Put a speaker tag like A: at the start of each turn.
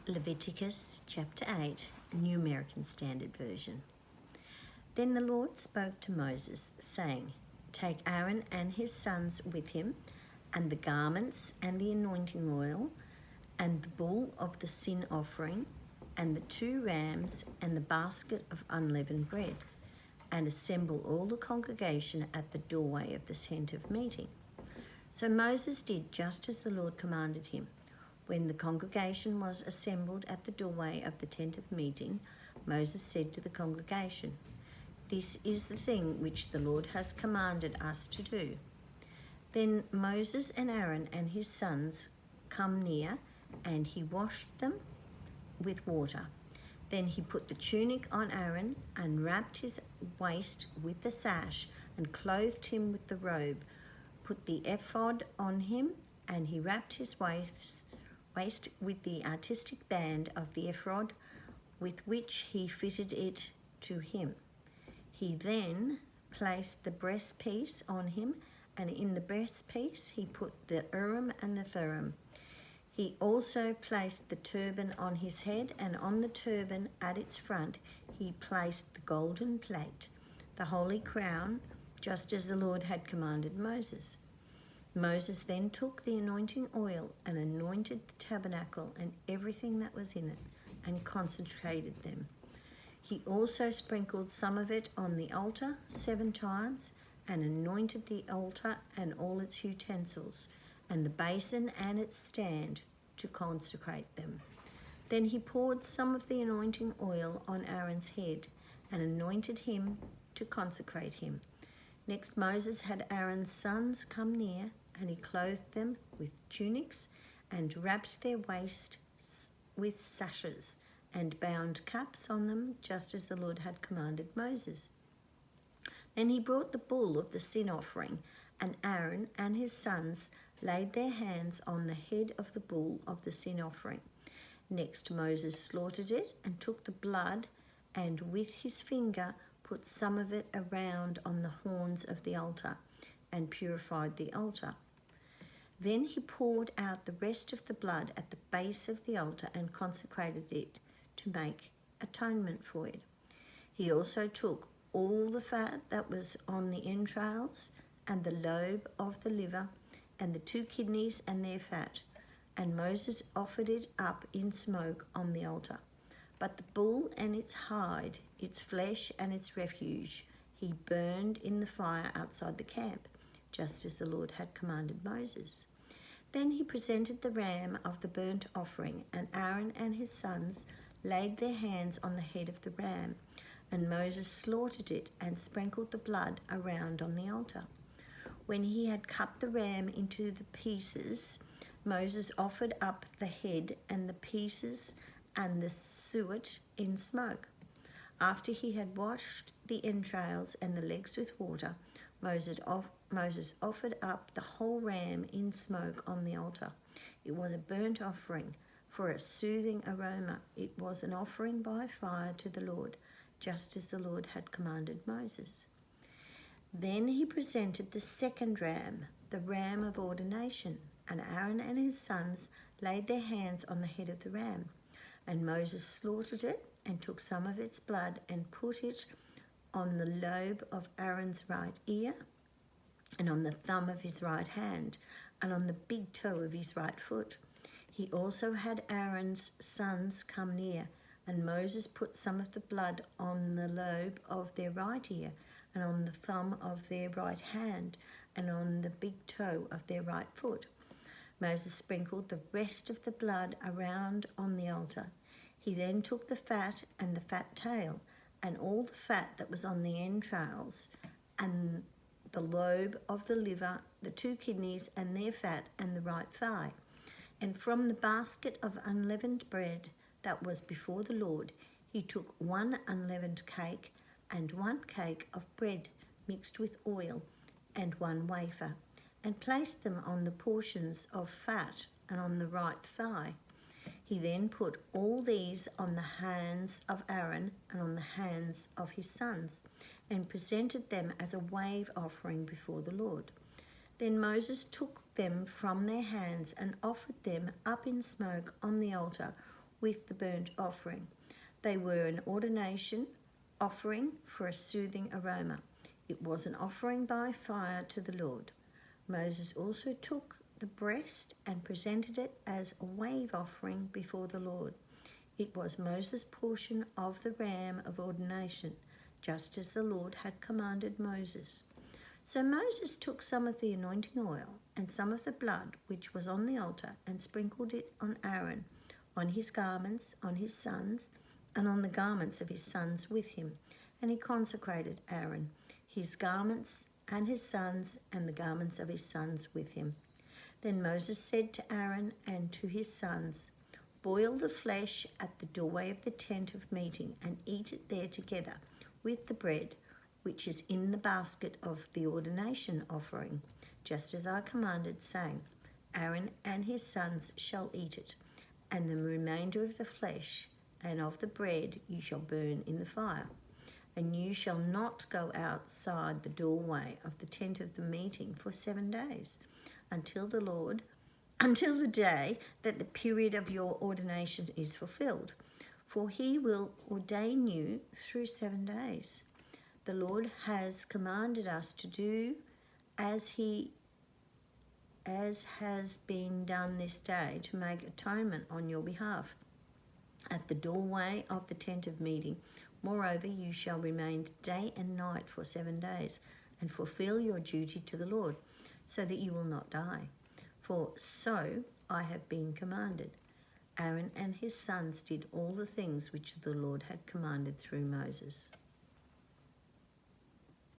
A: Leviticus chapter 8, New American Standard Version. Then the Lord spoke to Moses, saying, Take Aaron and his sons with him, and the garments and the anointing oil, and the bull of the sin offering, and the 2 rams, and the basket of unleavened bread, and assemble all the congregation at the doorway of the tent of meeting. So Moses did just as the Lord commanded him. When the congregation was assembled at the doorway of the tent of meeting, Moses said to the congregation, This is the thing which the Lord has commanded us to do. Then Moses and Aaron and his sons come near, and he washed them with water. Then he put the tunic on Aaron and wrapped his waist with the sash and clothed him with the robe, put the ephod on him, and he wrapped his waist with the artistic band of the ephod with which he fitted it to him. He then placed the breastpiece on him, and in the breastpiece he put the Urim and the Thummim. He also placed the turban on his head, and on the turban at its front he placed the golden plate, the holy crown, just as the Lord had commanded Moses. Moses then took the anointing oil and anointed the tabernacle and everything that was in it, and consecrated them. He also sprinkled some of it on the altar 7 times, and anointed the altar and all its utensils, and the basin and its stand, to consecrate them. Then he poured some of the anointing oil on Aaron's head, and anointed him to consecrate him. Next Moses had Aaron's sons come near, and he clothed them with tunics, and wrapped their waists with sashes, and bound caps on them, just as the Lord had commanded Moses. Then he brought the bull of the sin offering, and Aaron and his sons laid their hands on the head of the bull of the sin offering. Next Moses slaughtered it, and took the blood, and with his finger put some of it around on the horns of the altar, and purified the altar. Then he poured out the rest of the blood at the base of the altar and consecrated it to make atonement for it. He also took all the fat that was on the entrails, and the lobe of the liver, and the 2 kidneys and their fat, and Moses offered it up in smoke on the altar. But the bull and its hide, its flesh and its refuse, he burned in the fire outside the camp, just as the Lord had commanded Moses. Then he presented the ram of the burnt offering, and Aaron and his sons laid their hands on the head of the ram, and Moses slaughtered it and sprinkled the blood around on the altar. When he had cut the ram into the pieces, Moses offered up the head and the pieces and the suet in smoke. After he had washed the entrails and the legs with water, Moses offered up the whole ram in smoke on the altar. It was a burnt offering for a soothing aroma. It was an offering by fire to the Lord, just as the Lord had commanded Moses. Then he presented the second ram, the ram of ordination, and Aaron and his sons laid their hands on the head of the ram. And Moses slaughtered it, and took some of its blood, and put it on the lobe of Aaron's right ear, and on the thumb of his right hand, and on the big toe of his right foot. He also had Aaron's sons come near, and Moses put some of the blood on the lobe of their right ear, and on the thumb of their right hand, and on the big toe of their right foot. Moses sprinkled the rest of the blood around on the altar. He then took the fat and the fat tail, and all the fat that was on the entrails, and the lobe of the liver, the 2 kidneys and their fat, and the right thigh. And from the basket of unleavened bread that was before the Lord, he took 1 unleavened cake, and 1 cake of bread mixed with oil, and 1 wafer, and placed them on the portions of fat and on the right thigh. He then put all these on the hands of Aaron and on the hands of his sons, and presented them as a wave offering before the Lord. Then Moses took them from their hands and offered them up in smoke on the altar, with the burnt offering. They were an ordination offering for a soothing aroma. It was an offering by fire to the Lord. Moses also took the breast and presented it as a wave offering before the Lord. It was Moses' portion of the ram of ordination, just as the Lord had commanded Moses. So Moses took some of the anointing oil and some of the blood which was on the altar and sprinkled it on Aaron, on his garments, on his sons, and on the garments of his sons with him. And he consecrated Aaron, his garments, and his sons, and the garments of his sons with him. Then Moses said to Aaron and to his sons, "Boil the flesh at the doorway of the tent of meeting, and eat it there together with the bread which is in the basket of the ordination offering, just as I commanded, saying, Aaron and his sons shall eat it, and the remainder of the flesh and of the bread you shall burn in the fire. And you shall not go outside the doorway of the tent of the meeting for 7 days, until the day that the period of your ordination is fulfilled. For he will ordain you through 7 days. The Lord has commanded us to do as has been done this day, to make atonement on your behalf at the doorway of the tent of meeting. Moreover, you shall remain day and night for 7 days, and fulfill your duty to the Lord, so that you will not die. For so I have been commanded." Aaron and his sons did all the things which the Lord had commanded through Moses.